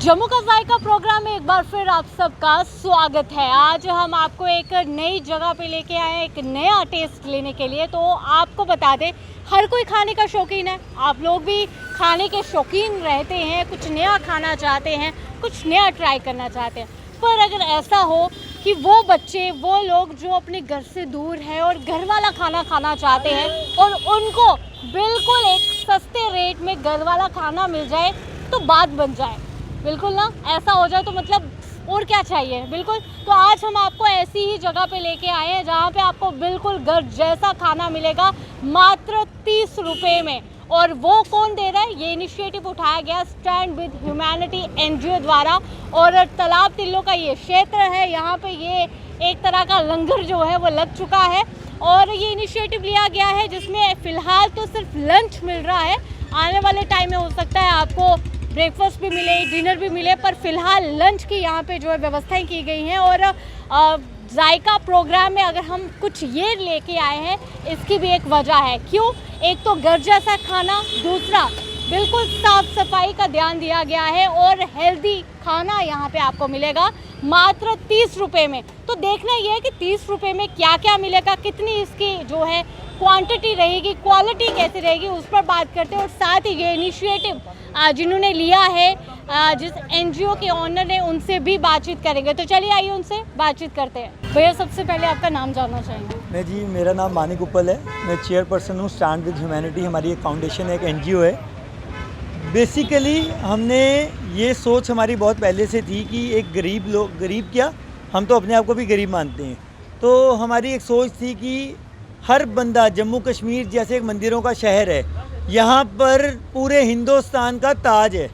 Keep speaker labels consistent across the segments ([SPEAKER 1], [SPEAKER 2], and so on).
[SPEAKER 1] जम्मू का जायका प्रोग्राम में एक बार फिर आप सबका स्वागत है। आज हम आपको एक नई जगह पे लेके आए हैं, एक नया टेस्ट लेने के लिए। तो आपको बता दें, हर कोई खाने का शौकीन है, आप लोग भी खाने के शौकीन रहते हैं, कुछ नया खाना चाहते हैं, कुछ नया ट्राई करना चाहते हैं। पर अगर ऐसा हो कि वो बच्चे, वो लोग जो अपने घर से दूर है और घर वाला खाना खाना चाहते हैं और उनको बिल्कुल एक सस्ते रेट में घर वाला खाना मिल जाए तो बात बन जाए। बिल्कुल ना, ऐसा हो जाए तो मतलब और क्या चाहिए। बिल्कुल, तो आज हम आपको ऐसी ही जगह पे लेके आए हैं जहाँ पे आपको बिल्कुल घर जैसा खाना मिलेगा मात्र 30 रुपये में। और वो कौन दे रहा है? ये इनिशिएटिव उठाया गया स्टैंड विद ह्यूमैनिटी NGO द्वारा। और तालाब तिल्लो का ये क्षेत्र है, यहाँ पे ये एक तरह का लंगर जो है वो लग चुका है। और ये इनिशिएटिव लिया गया है जिसमें फ़िलहाल तो सिर्फ लंच मिल रहा है। आने वाले टाइम में हो सकता है आपको ब्रेकफास्ट भी मिले, डिनर भी मिले, पर फिलहाल लंच की यहाँ पे जो है व्यवस्थाएं की गई हैं। और जायका प्रोग्राम में अगर हम कुछ ये लेके आए हैं, इसकी भी एक वजह है। क्यों? एक तो घर जैसा खाना, दूसरा बिल्कुल साफ सफाई का ध्यान दिया गया है और हेल्दी खाना यहाँ पे आपको मिलेगा मात्र 30 रुपये में। तो देखना ये है कि 30 रुपये में क्या क्या मिलेगा, कितनी इसकी जो है क्वांटिटी रहेगी, क्वालिटी कैसी रहेगी, उस पर बात करते हैं। और साथ ही ये इनिशिएटिव जिन्होंने लिया है, जिस NGO के ऑनर ने, उनसे भी बातचीत करेंगे। तो चलिए आइए उनसे बातचीत करते हैं। भैया, सबसे पहले आपका नाम जानना चाहेंगे।
[SPEAKER 2] मैं जी, मेरा नाम मानिक उपल है, मैं चेयरपर्सन हूँ स्टैंड विद ह्यूमैनिटी। हमारी एक फाउंडेशन है, एक NGO है। बेसिकली हमने ये सोच हमारी बहुत पहले से थी कि एक गरीब क्या, हम तो अपने आप को भी गरीब मानते हैं। तो हमारी एक सोच थी कि हर बंदा, जम्मू कश्मीर जैसे एक मंदिरों का शहर है, यहाँ पर पूरे हिंदुस्तान का ताज है।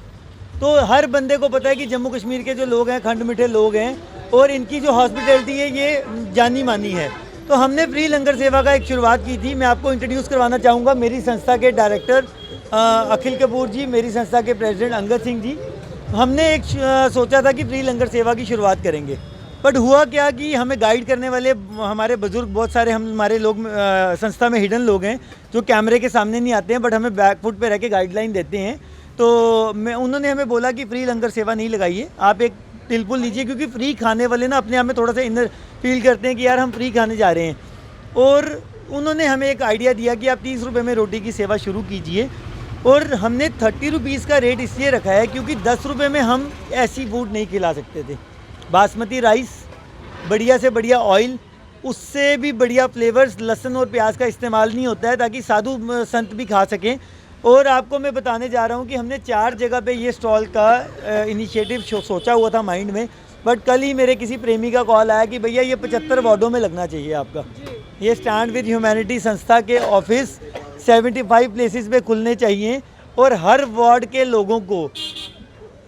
[SPEAKER 2] तो हर बंदे को पता है कि जम्मू कश्मीर के जो लोग हैं खंड मीठे लोग हैं और इनकी जो हॉस्पिटैलिटी है ये जानी मानी है। तो हमने फ्री लंगर सेवा का एक शुरुआत की थी। मैं आपको इंट्रोड्यूस करवाना चाहूँगा मेरी संस्था के डायरेक्टर अखिल कपूर जी, मेरी संस्था के प्रेसिडेंट अंगद सिंह जी। हमने एक सोचा था कि फ्री लंगर सेवा की शुरुआत करेंगे, बट हुआ क्या कि हमें गाइड करने वाले हमारे बुजुर्ग बहुत सारे, हमारे लोग संस्था में हिडन लोग हैं जो कैमरे के सामने नहीं आते हैं, बट हमें बैक फुट पे रह के गाइडलाइन देते हैं। तो उन्होंने हमें बोला कि फ्री लंगर सेवा नहीं लगाइए, आप एक तिलपुल लीजिए, क्योंकि फ्री खाने वाले ना अपने आप में थोड़ा सा इनर फील करते हैं कि यार हम फ्री खाने जा रहे हैं। और उन्होंने हमें एक आइडिया दिया कि आप 30 रुपये में रोटी की सेवा शुरू कीजिए। और हमने 30 रुपीज़ का रेट इसलिए रखा है क्योंकि 10 रुपये में हम ऐसी फूड नहीं खिला सकते थे। बासमती राइस, बढ़िया से बढ़िया ऑयल, उससे भी बढ़िया फ्लेवर्स, लहसुन और प्याज का इस्तेमाल नहीं होता है ताकि साधु संत भी खा सकें। और आपको मैं बताने जा रहा हूँ कि हमने 4 जगह पे ये स्टॉल का इनिशिएटिव सोचा हुआ था माइंड में, बट कल ही मेरे किसी प्रेमी का कॉल आया कि भैया ये 75 वार्डों में लगना चाहिए आपका। ये स्टैंड विद ह्यूमैनिटी संस्था के ऑफिस 75 प्लेसेस पे खुलने चाहिए और हर वार्ड के लोगों को,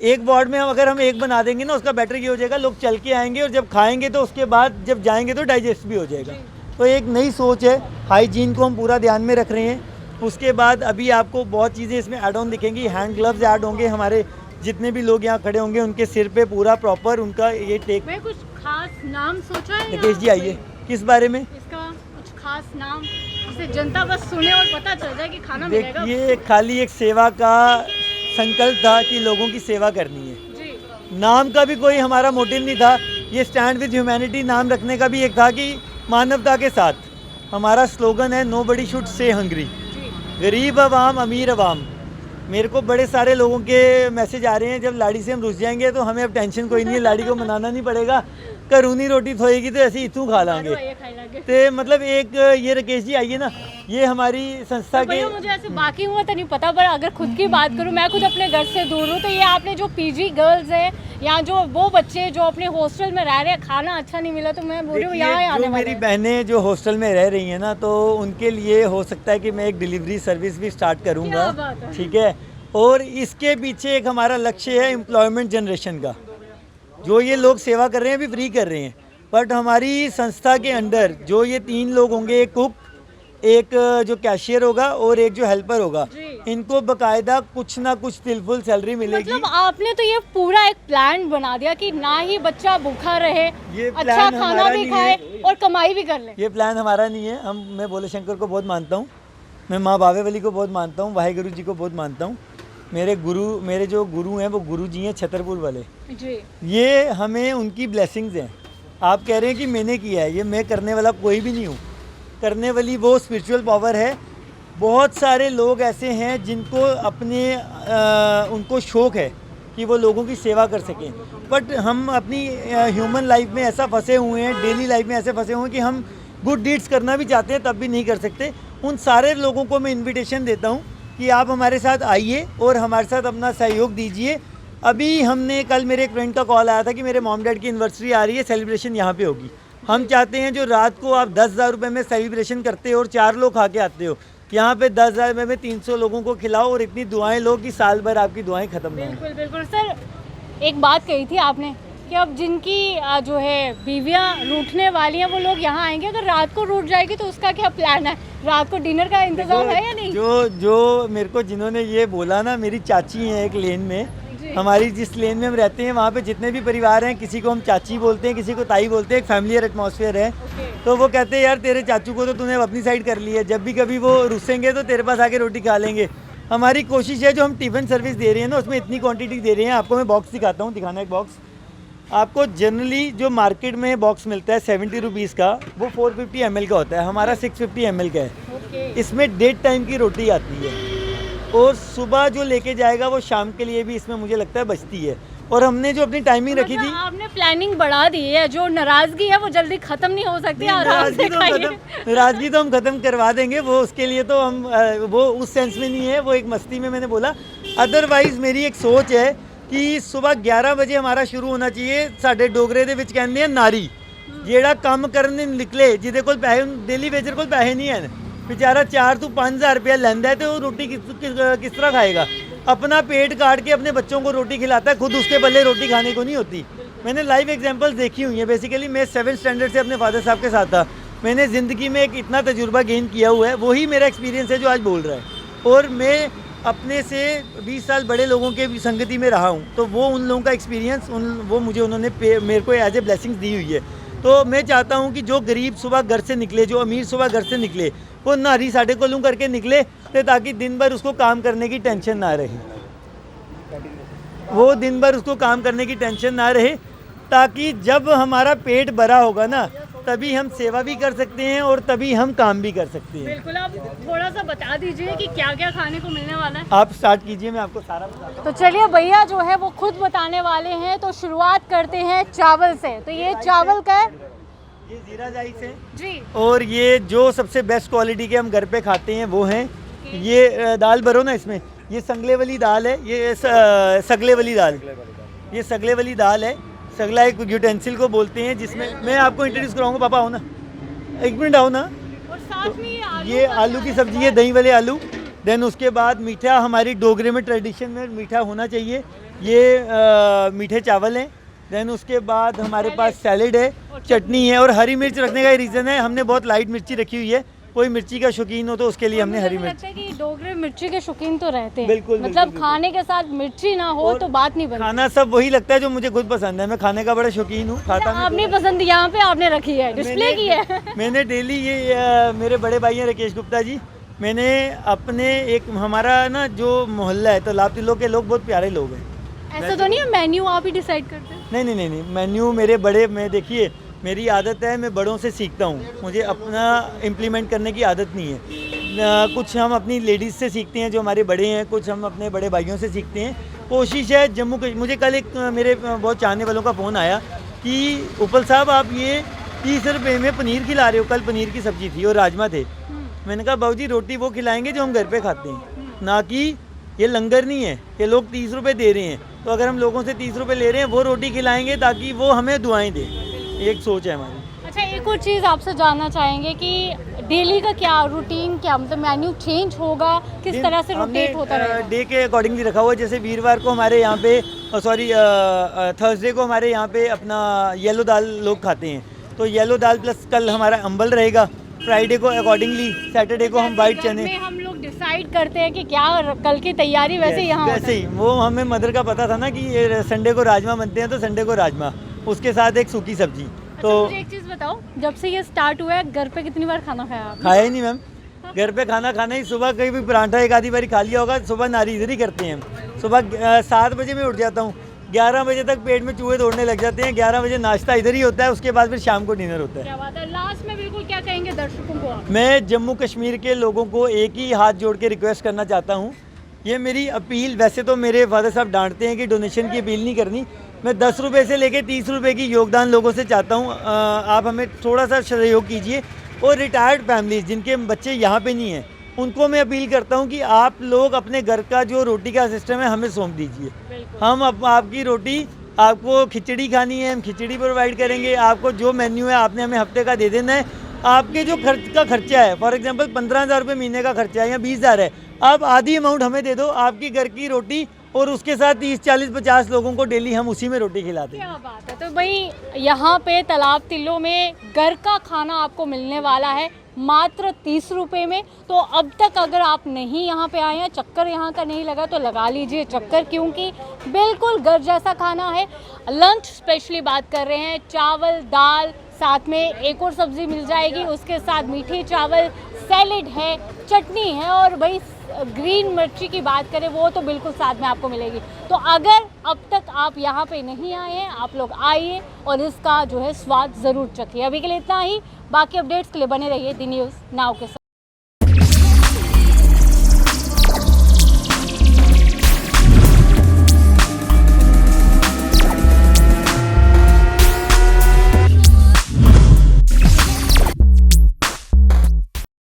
[SPEAKER 2] एक वार्ड में अगर हम एक बना देंगे ना, उसका बेटर ये हो जाएगा, लोग चल के आएंगे और जब खाएंगे तो उसके बाद जब जाएंगे तो डाइजेस्ट भी हो जाएगा। तो एक नई सोच है, हाइजीन को हम पूरा ध्यान में रख रहे हैं। उसके बाद अभी आपको बहुत चीज़ें इसमें ऐड ऑन दिखेंगी। हैंड ग्लव्स ऐड होंगे, हमारे जितने भी लोग यहाँ खड़े होंगे उनके सिर पे पूरा प्रॉपर उनका ये टेक।
[SPEAKER 1] मैं कुछ खास नाम सोचा है?
[SPEAKER 2] राकेश जी आइए, किस बारे में?
[SPEAKER 1] इसका कुछ खास नाम जिसे जनता बस सुने और पता चल जाए कि खाना मिलेगा।
[SPEAKER 2] देखिए, खाली एक सेवा का संकल्प था कि लोगों की सेवा करनी है जी। नाम का भी कोई हमारा मोटिव नहीं था। ये स्टैंड विद ह्यूमैनिटी नाम रखने का भी एक था कि मानवता के साथ। हमारा स्लोगन है नोबडी शुड स्टे हंग्री, गरीब अवाम अमीर अवाम। मेरे को बड़े सारे लोगों के मैसेज आ रहे हैं, जब लाड़ी से हम रुस जाएंगे तो हमें अब टेंशन कोई नहीं है, लाड़ी को मनाना नहीं पड़ेगा, करूनी रोटी थोएगी तो ऐसे इतू खा लांगे। तो मतलब एक ये राकेश जी आइए ना, ये हमारी संस्था
[SPEAKER 1] तो के। मुझे ऐसे बाकी हुआ तो नहीं पता, पर अगर खुद की बात करूँ, मैं खुद अपने घर से दूर हूँ, तो ये आपने जो PG गर्ल्स है या जो वो बच्चे जो अपने हॉस्टल में रह रहे हैं, खाना अच्छा नहीं मिला, तो मैं बोल रही हूँ यहाँ आने वाले।
[SPEAKER 2] मेरी बहनें जो हॉस्टल में रह रही हैं ना, तो उनके लिए हो सकता है कि मैं एक डिलीवरी सर्विस भी स्टार्ट करूँगा, ठीक है। और इसके पीछे एक हमारा लक्ष्य है एम्प्लॉयमेंट जनरेशन का। जो ये लोग सेवा कर रहे हैं अभी फ्री कर रहे हैं, बट हमारी संस्था के अंडर जो ये 3 लोग होंगे, एक कुक, एक जो कैशियर होगा और एक जो हेल्पर होगा, इनको बकायदा कुछ ना कुछ तिलफुल सैलरी मिलेगी।
[SPEAKER 1] मतलब आपने तो ये पूरा एक प्लान बना दिया कि ना ही बच्चा भूखा रहे, अच्छा खाना भी खाए और कमाई भी कर ले।
[SPEAKER 2] ये प्लान हमारा नहीं है। मैं भोले शंकर को बहुत मानता हूँ, मैं माँ बावे वाली को बहुत मानता हूँ, वाहेगुरु जी को बहुत मानता हूँ। मेरे जो गुरु हैं वो गुरु जी हैं छतरपुर वाले।
[SPEAKER 1] जी।
[SPEAKER 2] ये हमें उनकी ब्लेसिंग्स हैं। आप कह रहे हैं कि मैंने किया है, ये मैं करने वाला कोई भी नहीं हूँ। करने वाली वो स्पिरिचुअल पावर है। बहुत सारे लोग ऐसे हैं जिनको उनको शौक़ है कि वो लोगों की सेवा कर सकें, बट हम अपनी ह्यूमन लाइफ में ऐसा फंसे हुए हैं, डेली लाइफ में ऐसे फंसे हुए हैं कि हम गुड डीड्स करना भी चाहते हैं तब भी नहीं कर सकते। उन सारे लोगों को मैं इनविटेशन देता हूँ कि आप हमारे साथ आइए और हमारे साथ अपना सहयोग दीजिए। अभी हमने कल मेरे एक फ्रेंड का कॉल आया था कि मेरे मॉम डैड की एनिवर्सरी आ रही है, सेलिब्रेशन यहाँ पे होगी। हम चाहते हैं जो रात को आप 10,000 रुपये में सेलिब्रेशन करते हो और 4 लोग खा के आते हो, यहाँ पे 10,000 रुपये में 300 लोगों को खिलाओ और इतनी दुआएं लो कि साल भर आपकी दुआएं खत्म ना
[SPEAKER 1] बिल्कुल बिल्कुल। सर, एक बात कही थी आपने कि अब जिनकी जो है बीवियाँ रूठने वाली हैं वो लोग यहाँ आएंगे, अगर रात को रूठ जाएगी तो उसका क्या प्लान है? रात को डिनर का इंतजाम है या नहीं?
[SPEAKER 2] जो मेरे को जिन्होंने ये बोला ना, मेरी चाची हैं एक लेन में, हमारी जिस लेन में हम रहते हैं वहाँ पे जितने भी परिवार हैं, किसी को हम चाची बोलते हैं, किसी को ताई बोलते हैं, एक फैमिलियर एटमॉस्फेयर है। तो वो कहते हैं यार तेरे चाचू को तो तूने अपनी साइड कर ली है, जब भी कभी वो रुसेंगे तो तेरे पास आके रोटी खा लेंगे। हमारी कोशिश है, जो हम टिफ़िन सर्विस दे रहे हैं ना उसमें इतनी क्वांटिटी दे रहे हैं। आपको मैं बॉक्स दिखाता हूँ, दिखाना एक बॉक्स आपको। जनरली जो मार्केट में बॉक्स मिलता है 70 रुपीज़ का, वो 450 ml का होता है, हमारा 650 ml का है। इसमें 1.5 टाइम की रोटी आती है और सुबह जो लेके जाएगा वो शाम के लिए भी इसमें मुझे लगता है बचती है। और हमने जो अपनी टाइमिंग रखी थी,
[SPEAKER 1] आपने प्लानिंग बढ़ा दी है, जो नाराज़गी है वो जल्दी ख़त्म नहीं हो सकती।
[SPEAKER 2] नाराज़गी तो हम ख़त्म करवा देंगे, वो उसके लिए तो हम वो उस सेंस में नहीं है, वो एक मस्ती में मैंने बोला। अदरवाइज़ मेरी एक सोच है कि सुबह 11 बजे हमारा शुरू होना चाहिए। साढ़े डोगरे दे विच कहंदे हैं नारी जेड़ा काम करने निकले, जिहदे कोल पैसे डेली वेजर कोल पैसे नहीं है, बेचारा 4 तो 5,000 रुपया लैंदा है, तो वो रोटी किस तरह खाएगा? अपना पेट काट के अपने बच्चों को रोटी खिलाता है, खुद उसके बल्ले रोटी खाने को नहीं होती। मैंने लाइव एग्जांपल्स देखी हुई हैं। बेसिकली मैं 7th स्टैंडर्ड से अपने फादर साहब के साथ था। मैंने ज़िंदगी में एक इतना तजुर्बा गेन किया हुआ है, वही मेरा एक्सपीरियंस है जो आज बोल रहा है। और मैं अपने से 20 साल बड़े लोगों के भी संगति में रहा हूँ, तो वो उन लोगों का एक्सपीरियंस वो मुझे उन्होंने मेरे को एज ए ब्लेसिंग्स दी हुई है। तो मैं चाहता हूँ कि जो गरीब सुबह घर से निकले, जो अमीर सुबह घर से निकले, वो नारी साढ़े को लूँ करके निकले, तो ताकि दिन भर उसको काम करने की टेंशन ना रहे। वो दिन भर उसको काम करने की टेंशन ना रहे, ताकि जब हमारा पेट भरा होगा ना, तभी हम सेवा भी कर सकते हैं और तभी हम काम भी कर सकते हैं।
[SPEAKER 1] बिल्कुल। आप थोड़ा सा बता दीजिए कि क्या क्या खाने को मिलने वाला है।
[SPEAKER 2] आप स्टार्ट कीजिए, मैं आपको सारा बताता हूँ।
[SPEAKER 1] तो चलिए, भैया जो है वो खुद बताने वाले हैं। तो शुरुआत करते हैं चावल से। तो ये चावल का है,
[SPEAKER 2] ये जीरा राइस है
[SPEAKER 1] जी,
[SPEAKER 2] और ये जो सबसे बेस्ट क्वालिटी के हम घर पे खाते हैं वो हैं। ये दाल भरो ना, इसमें ये संगले वाली दाल है, ये सगले वाली दाल, ये सगले वाली दाल है। सगला एक यूटेंसिल को बोलते हैं, जिसमें मैं आपको इंट्रोड्यूस कराऊंगा। पापा आओ ना, 1 मिनट आओ ना।
[SPEAKER 1] और साथ में
[SPEAKER 2] ये आलू की सब्जी है, दही वाले आलू। देन उसके बाद मीठा, हमारी डोगरे में ट्रेडिशन में मीठा होना चाहिए, ये मीठे चावल हैं। देन उसके बाद हमारे पास सैलेड है, चटनी है, और हरी मिर्च रखने का रीज़न है, हमने बहुत लाइट मिर्ची रखी हुई है। कोई मिर्ची का शौकीन हो तो उसके लिए हमने हरी मिर्च।
[SPEAKER 1] कि डोगरे मिर्ची के शौकीन तो रहते हैं,
[SPEAKER 2] बिल्कुल,
[SPEAKER 1] मतलब
[SPEAKER 2] बिल्कुल,
[SPEAKER 1] खाने के साथ मिर्ची ना हो तो बात नहीं बनती।
[SPEAKER 2] खाना सब वही लगता है जो मुझे खुद पसंद है। मैं खाने का बड़ा शौकीन हूँ, खाता हूँ।
[SPEAKER 1] आपने पसंद यहाँ पे आपने रखी है, डिस्प्ले की है।
[SPEAKER 2] मैंने डेली ये मेरे बड़े भाई हैं राकेश गुप्ता जी, मैंने अपने एक हमारा ना जो मोहल्ला है, तो लाभ तिलों के लोग बहुत प्यारे लोग हैं।
[SPEAKER 1] ऐसा तो नहीं है मेन्यू आप ही डिसाइड करते हैं?
[SPEAKER 2] नहीं, मेन्यू मेरे बड़े, मैं देखिए मेरी आदत है, मैं बड़ों से सीखता हूँ, मुझे अपना इम्प्लीमेंट करने की आदत नहीं है। कुछ हम अपनी लेडीज़ से सीखते हैं जो हमारे बड़े हैं, कुछ हम अपने बड़े भाइयों से सीखते हैं। कोशिश है जम्मू कश्मीर, मुझे कल एक मेरे बहुत चाहने वालों का फ़ोन आया कि उपल साहब आप ये 30 रुपये में पनीर खिला रहे हो। कल पनीर की सब्ज़ी थी और राजमा थे। मैंने कहा बाबूजी रोटी वो खिलाएँगे जो हम घर पर खाते हैं, ना कि ये लंगर नहीं है। ये लोग 30 रुपये दे रहे हैं, तो अगर हम लोगों से 30 रुपये ले रहे हैं, वो रोटी खिलाएँगे ताकि वो हमें दुआएँ दें। एक सोच है हमारी।
[SPEAKER 1] अच्छा, एक और चीज़ आपसे जानना चाहेंगे कि डेली का क्या रूटीन, क्या मतलब मेन्यू चेंज होगा, किस तरह से रोटेट होता रहेगा?
[SPEAKER 2] डे के अकॉर्डिंगली रखा हुआ है। जैसे वीरवार को हमारे यहाँ पे थर्सडे को हमारे यहाँ पे अपना येलो दाल लोग खाते हैं, तो येलो दाल प्लस कल हमारा अम्बल रहेगा। फ्राइडे को अकॉर्डिंगली, सैटरडे को हम वाइट चने।
[SPEAKER 1] हम लोग डिसाइड करते हैं कि क्या कल की तैयारी वैसे यहाँ
[SPEAKER 2] वैसे ही वो हमें मदर का पता था ना कि संडे को राजमा बनते हैं, तो संडे को राजमा, उसके साथ एक सूखी सब्जी।
[SPEAKER 1] तो मुझे एक चीज़ बताओ, जब से ये स्टार्ट हुआ है घर पे कितनी बार खाना खाया आपने?
[SPEAKER 2] खाया ही नहीं मैम, घर पे खाना खाना ही, सुबह कहीं भी पराठा एक आधी बारी खा लिया होगा। सुबह नारी इधर ही करते हैं हम। सुबह 7 बजे मैं उठ जाता हूँ, 11 बजे तक पेट में चूहे दौड़ने लग जाते हैं। 11 बजे नाश्ता इधर ही होता है, उसके बाद फिर शाम को डिनर होता है।
[SPEAKER 1] क्या बात है। लास्ट में बिल्कुल क्या कहेंगे दर्शकों को आप?
[SPEAKER 2] मैं जम्मू कश्मीर के लोगों को एक ही हाथ जोड़ के रिक्वेस्ट करना चाहता हूँ, ये मेरी अपील, वैसे तो मेरे फादर साहब डांटते हैं कि डोनेशन की अपील नहीं करनी, मैं 10 रुपये से लेके 30 रुपये की योगदान लोगों से चाहता हूँ। आप हमें थोड़ा सा सहयोग कीजिए। और रिटायर्ड फैमिलीज जिनके बच्चे यहाँ पे नहीं हैं, उनको मैं अपील करता हूँ कि आप लोग अपने घर का जो रोटी का सिस्टम है हमें सौंप दीजिए। हम आपकी रोटी, आपको खिचड़ी खानी है हम खिचड़ी प्रोवाइड करेंगे, आपको जो मेन्यू है आपने हमें हफ्ते का दे देना है। आपके जो खर्चा है, फॉर एग्जांपल 15,000 रुपये महीने का खर्चा है या 20,000 है, आप आधी अमाउंट हमें दे दो, आपकी घर की रोटी और उसके साथ 30, 40, 50 लोगों को डेली हम उसी में रोटी खिलाते हैं।
[SPEAKER 1] क्या बात है। तो भाई यहाँ पे तालाब तिल्लो में घर का खाना आपको मिलने वाला है मात्र 30 रुपये में। तो अब तक अगर आप नहीं यहाँ पे आए हैं, चक्कर यहाँ का नहीं लगा, तो लगा लीजिए चक्कर, क्योंकि बिल्कुल घर जैसा खाना है। लंच स्पेशली बात कर रहे हैं, चावल दाल, साथ में एक और सब्ज़ी मिल जाएगी, उसके साथ मीठे चावल, सैलेड है, चटनी है, और भाई ग्रीन मिर्ची की बात करें वो तो बिल्कुल साथ में आपको मिलेगी। तो अगर अब तक आप यहाँ पे नहीं आए हैं, आप लोग आइए और इसका जो है स्वाद ज़रूर चखिए। अभी के लिए इतना ही, बाकी अपडेट्स के लिए बने रहिए दी न्यूज़ नाउ के साथ।